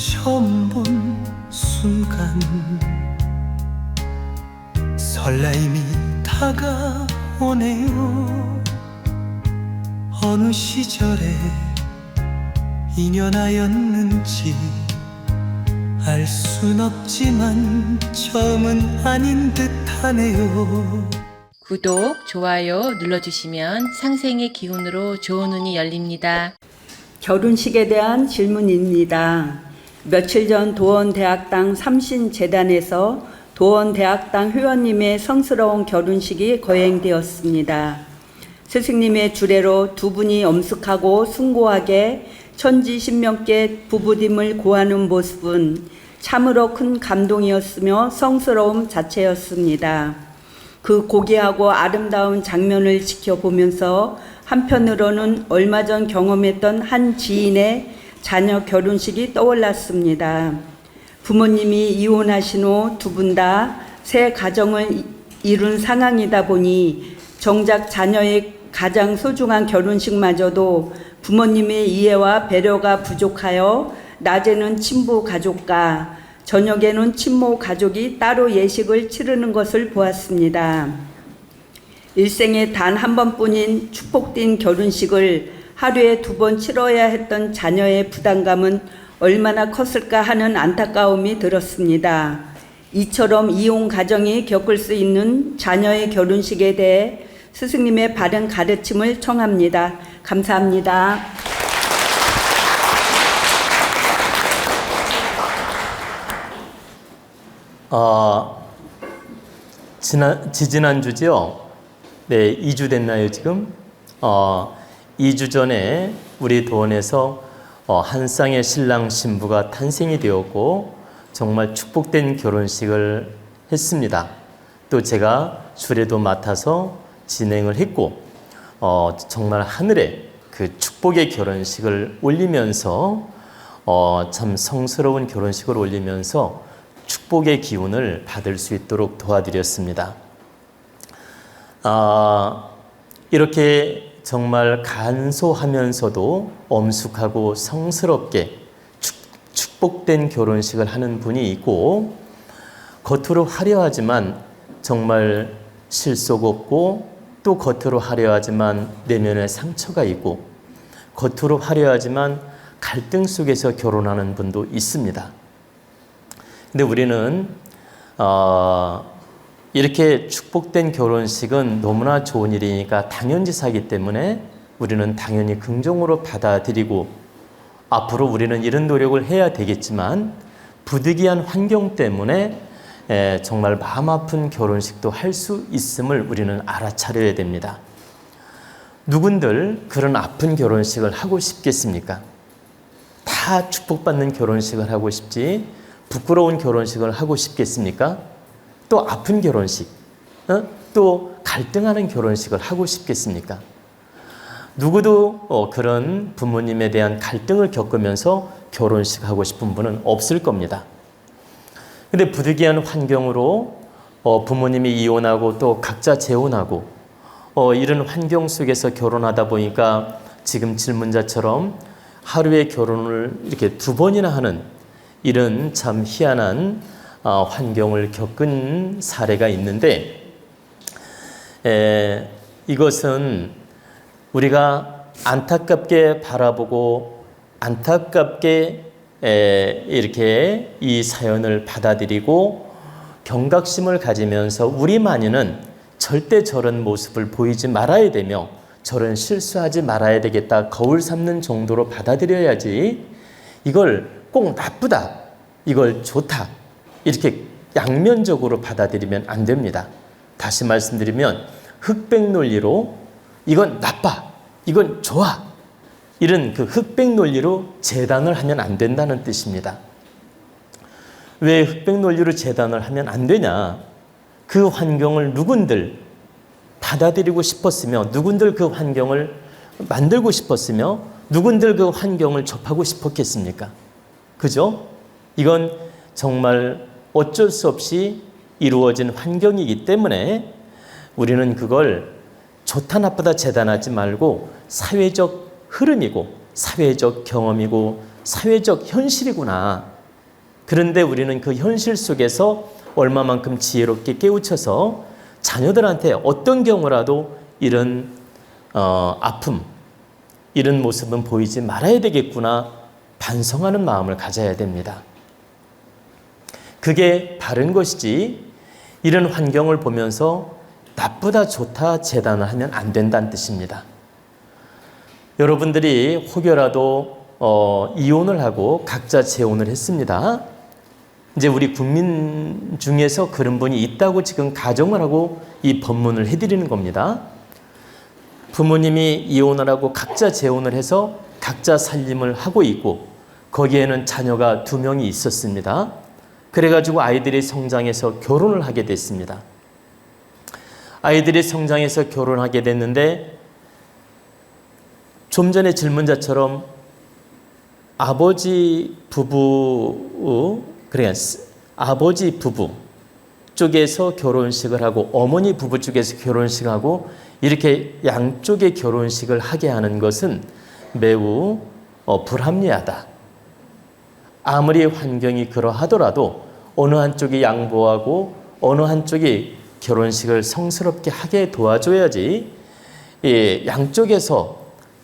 처음 본 순간 설레임이 다가오네요. 어느 시절에 인연하였는지 알 순 없지만 처음은 아닌 듯하네요. 구독, 좋아요 눌러주시면 상생의 기운으로 좋은 운이 열립니다. 결혼식에 대한 질문입니다. 며칠 전 도원대학당 삼신재단에서 도원대학당 회원님의 성스러운 결혼식이 거행되었습니다. 스승님의 주례로 두 분이 엄숙하고 숭고하게 천지신명께 부부됨을 고하는 모습은 참으로 큰 감동이었으며 성스러움 자체였습니다. 그 고귀하고 아름다운 장면을 지켜보면서 한편으로는 얼마 전 경험했던 한 지인의 자녀 결혼식이 떠올랐습니다. 부모님이 이혼하신 후 두 분 다 새 가정을 이룬 상황이다 보니 정작 자녀의 가장 소중한 결혼식마저도 부모님의 이해와 배려가 부족하여 낮에는 친부 가족과 저녁에는 친모 가족이 따로 예식을 치르는 것을 보았습니다. 일생에 단 한 번뿐인 축복된 결혼식을 하루에 2번 치러야 했던 자녀의 부담감은 얼마나 컸을까 하는 안타까움이 들었습니다. 이처럼 이혼 가정이 겪을 수 있는 자녀의 결혼식에 대해 스승님의 바른 가르침을 청합니다. 감사합니다. 지지난주죠? 네, 2주 됐나요, 지금? 2주 전에 우리 도원에서 한 쌍의 신랑 신부가 탄생이 되었고 정말 축복된 결혼식을 했습니다. 또 제가 주례도 맡아서 진행을 했고 정말 하늘에 그 축복의 결혼식을 올리면서 참 성스러운 결혼식을 올리면서 축복의 기운을 받을 수 있도록 도와드렸습니다. 이렇게 정말 간소하면서도 엄숙하고 성스럽게 축복된 결혼식을 하는 분이 있고, 겉으로 화려하지만 정말 실속 없고, 또 겉으로 화려하지만 내면에 상처가 있고, 겉으로 화려하지만 갈등 속에서 결혼하는 분도 있습니다. 근데 우리는 이렇게 축복된 결혼식은 너무나 좋은 일이니까 당연지사이기 때문에 우리는 당연히 긍정으로 받아들이고, 앞으로 우리는 이런 노력을 해야 되겠지만 부득이한 환경 때문에 정말 마음 아픈 결혼식도 할 수 있음을 우리는 알아차려야 됩니다. 누군들 그런 아픈 결혼식을 하고 싶겠습니까? 다 축복받는 결혼식을 하고 싶지 부끄러운 결혼식을 하고 싶겠습니까? 또 아픈 결혼식, 또 갈등하는 결혼식을 하고 싶겠습니까? 누구도 그런 부모님에 대한 갈등을 겪으면서 결혼식 하고 싶은 분은 없을 겁니다. 근데 부득이한 환경으로 부모님이 이혼하고 또 각자 재혼하고 이런 환경 속에서 결혼하다 보니까 지금 질문자처럼 하루에 결혼을 이렇게 2번이나 하는 이런 참 희한한 환경을 겪은 사례가 있는데, 이것은 우리가 안타깝게 바라보고 안타깝게 이렇게 이 사연을 받아들이고 경각심을 가지면서 우리만이는 절대 저런 모습을 보이지 말아야 되며 저런 실수하지 말아야 되겠다 거울 삼는 정도로 받아들여야지, 이걸 꼭 나쁘다, 이걸 좋다 이렇게 양면적으로 받아들이면 안 됩니다. 다시 말씀드리면 흑백 논리로 이건 나빠, 이건 좋아, 이런 그 흑백 논리로 재단을 하면 안 된다는 뜻입니다. 왜 흑백 논리로 재단을 하면 안 되냐? 그 환경을 누군들 받아들이고 싶었으며, 누군들 그 환경을 만들고 싶었으며, 누군들 그 환경을 접하고 싶었겠습니까? 그죠? 이건 정말 어쩔 수 없이 이루어진 환경이기 때문에 우리는 그걸 좋다 나쁘다 재단하지 말고 사회적 흐름이고 사회적 경험이고 사회적 현실이구나. 그런데 우리는 그 현실 속에서 얼마만큼 지혜롭게 깨우쳐서 자녀들한테 어떤 경우라도 이런 아픔, 이런 모습은 보이지 말아야 되겠구나 반성하는 마음을 가져야 됩니다. 그게 바른 것이지 이런 환경을 보면서 나쁘다 좋다 재단을 하면 안 된다는 뜻입니다. 여러분들이 혹여라도 이혼을 하고 각자 재혼을 했습니다. 이제 우리 국민 중에서 그런 분이 있다고 지금 가정을 하고 이 법문을 해드리는 겁니다. 부모님이 이혼을 하고 각자 재혼을 해서 각자 살림을 하고 있고 거기에는 자녀가 2명이 있었습니다. 그래가지고 아이들이 성장해서 결혼을 하게 됐습니다. 아이들이 성장해서 결혼하게 됐는데 좀 전에 질문자처럼 아버지 부부 쪽에서 결혼식을 하고 어머니 부부 쪽에서 결혼식을 하고 이렇게 양쪽의 결혼식을 하게 하는 것은 매우 불합리하다. 아무리 환경이 그러하더라도 어느 한쪽이 양보하고 어느 한쪽이 결혼식을 성스럽게 하게 도와줘야지 양쪽에서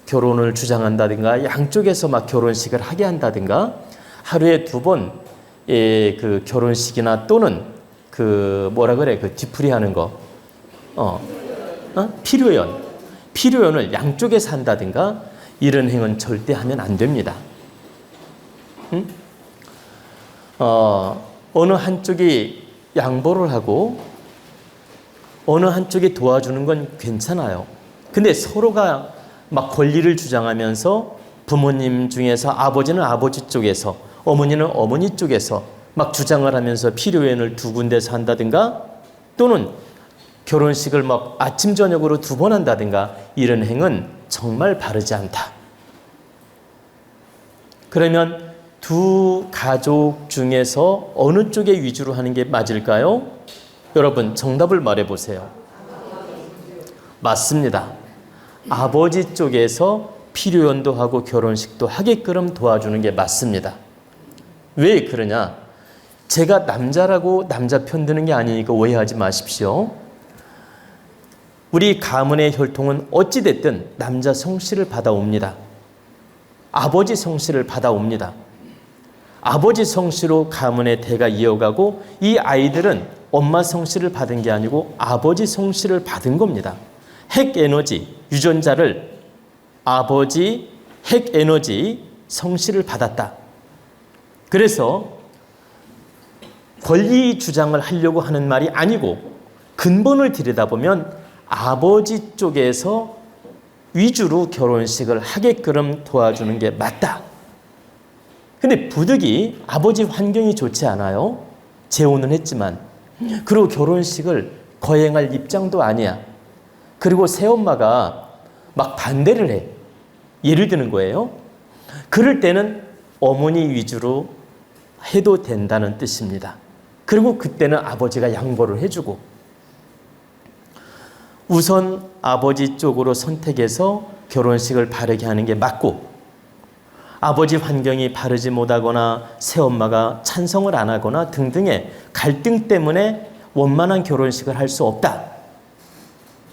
결혼을 주장한다든가 양쪽에서 막 결혼식을 하게 한다든가 하루에 2번 그 결혼식이나 또는 그 뒤풀이하는 거 필요연을 양쪽에서 한다든가 이런 행은 절대 하면 안 됩니다. 어느 한쪽이 양보를 하고 어느 한쪽이 도와주는 건 괜찮아요. 근데 서로가 막 권리를 주장하면서 부모님 중에서 아버지는 아버지 쪽에서 어머니는 어머니 쪽에서 막 주장을 하면서 필요연을 2군데서 한다든가 또는 결혼식을 막 아침 저녁으로 2번 한다든가 이런 행은 정말 바르지 않다. 그러면 두 가족 중에서 어느 쪽에 위주로 하는 게 맞을까요? 여러분 정답을 말해보세요. 맞습니다. 아버지 쪽에서 필요연도 하고 결혼식도 하게끔 도와주는 게 맞습니다. 왜 그러냐? 제가 남자라고 남자 편드는 게 아니니까 오해하지 마십시오. 우리 가문의 혈통은 어찌됐든 남자 성씨를 받아옵니다. 아버지 성씨를 받아옵니다. 아버지 성씨로 가문의 대가 이어가고 이 아이들은 엄마 성씨를 받은 게 아니고 아버지 성씨를 받은 겁니다. 핵에너지, 유전자를 아버지 핵에너지 성씨를 받았다. 그래서 권리 주장을 하려고 하는 말이 아니고 근본을 들여다보면 아버지 쪽에서 위주로 결혼식을 하게끔 도와주는 게 맞다. 근데 부득이 아버지 환경이 좋지 않아요. 재혼은 했지만. 그리고 결혼식을 거행할 입장도 아니야. 그리고 새엄마가 막 반대를 해. 예를 드는 거예요. 그럴 때는 어머니 위주로 해도 된다는 뜻입니다. 그리고 그때는 아버지가 양보를 해주고 우선 아버지 쪽으로 선택해서 결혼식을 바르게 하는 게 맞고 아버지 환경이 바르지 못하거나 새엄마가 찬성을 안 하거나 등등의 갈등 때문에 원만한 결혼식을 할 수 없다.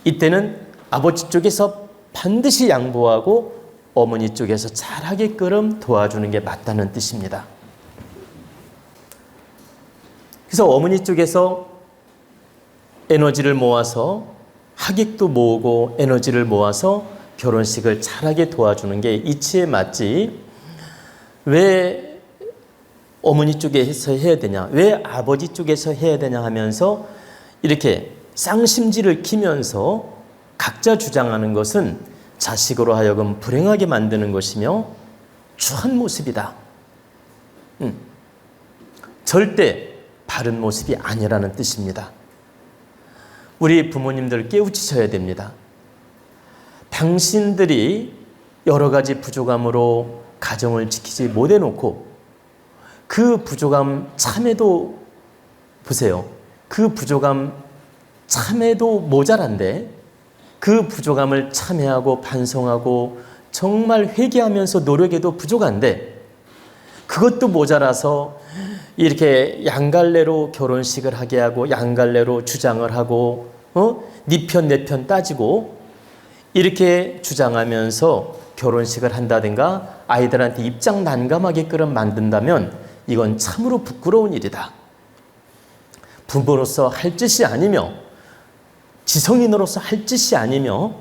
이때는 아버지 쪽에서 반드시 양보하고 어머니 쪽에서 잘하게끔 도와주는 게 맞다는 뜻입니다. 그래서 어머니 쪽에서 에너지를 모아서 하객도 모으고 에너지를 모아서 결혼식을 잘하게 도와주는 게 이치에 맞지 왜 어머니 쪽에서 해야 되냐 왜 아버지 쪽에서 해야 되냐 하면서 이렇게 쌍심지를 키면서 각자 주장하는 것은 자식으로 하여금 불행하게 만드는 것이며 추한 모습이다. 절대 바른 모습이 아니라는 뜻입니다. 우리 부모님들 깨우치셔야 됩니다. 당신들이 여러 가지 부족함으로 가정을 지키지 못해놓고 그 부족함 참에도 보세요. 그 부족함 참에도 모자란데 그 부족함을 참회하고 반성하고 정말 회개하면서 노력해도 부족한데 그것도 모자라서 이렇게 양갈래로 결혼식을 하게 하고 양갈래로 주장을 하고 네 편 내 편 따지고 이렇게 주장하면서 결혼식을 한다든가 아이들한테 입장 난감하게끔 만든다면 이건 참으로 부끄러운 일이다. 부모로서 할 짓이 아니며 지성인으로서 할 짓이 아니며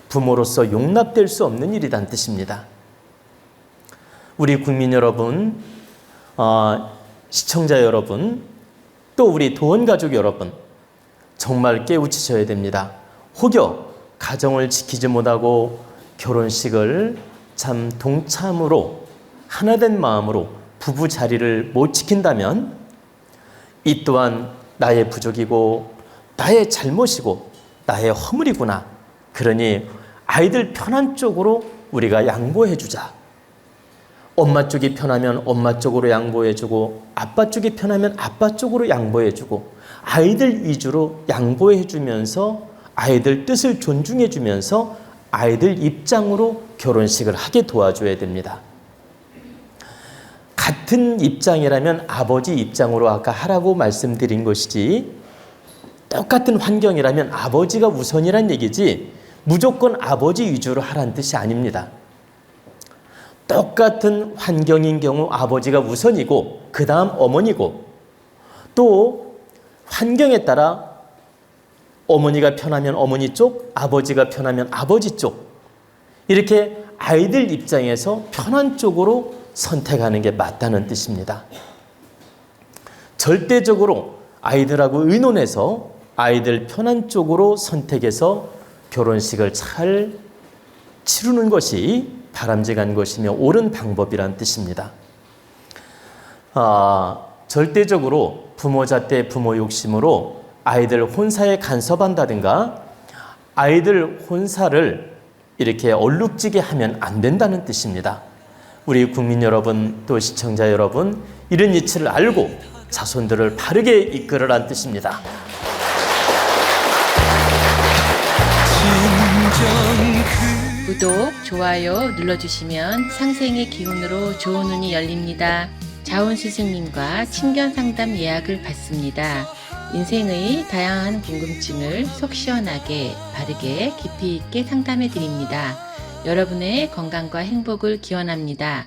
부모로서 용납될 수 없는 일이란 뜻입니다. 우리 국민 여러분, 시청자 여러분, 또 우리 도원가족 여러분, 정말 깨우치셔야 됩니다. 혹여 가정을 지키지 못하고 결혼식을 참 동참으로 하나된 마음으로 부부 자리를 못 지킨다면 이 또한 나의 부족이고 나의 잘못이고 나의 허물이구나. 그러니 아이들 편한 쪽으로 우리가 양보해 주자. 엄마 쪽이 편하면 엄마 쪽으로 양보해 주고 아빠 쪽이 편하면 아빠 쪽으로 양보해 주고 아이들 위주로 양보해 주면서 아이들 뜻을 존중해 주면서 아이들 입장으로 결혼식을 하게 도와줘야 됩니다. 같은 입장이라면 아버지 입장으로 아까 하라고 말씀드린 것이지 똑같은 환경이라면 아버지가 우선이란 얘기지 무조건 아버지 위주로 하라는 뜻이 아닙니다. 똑같은 환경인 경우 아버지가 우선이고 그 다음 어머니고 또 환경에 따라 어머니가 편하면 어머니 쪽, 아버지가 편하면 아버지 쪽 이렇게 아이들 입장에서 편한 쪽으로 선택하는 게 맞다는 뜻입니다. 절대적으로 아이들하고 의논해서 아이들 편한 쪽으로 선택해서 결혼식을 잘 치르는 것이 바람직한 것이며 옳은 방법이란 뜻입니다. 절대적으로 부모 잣대 부모 욕심으로 아이들 혼사에 간섭한다든가 아이들 혼사를 이렇게 얼룩지게 하면 안 된다는 뜻입니다. 우리 국민 여러분 또 시청자 여러분 이런 이치를 알고 자손들을 바르게 이끌으란 뜻입니다. 구독, 좋아요 눌러주시면 상생의 기운으로 좋은 운이 열립니다. 자온 스승님과 친견 상담 예약을 받습니다. 인생의 다양한 궁금증을 속 시원하게, 바르게, 깊이 있게 상담해 드립니다. 여러분의 건강과 행복을 기원합니다.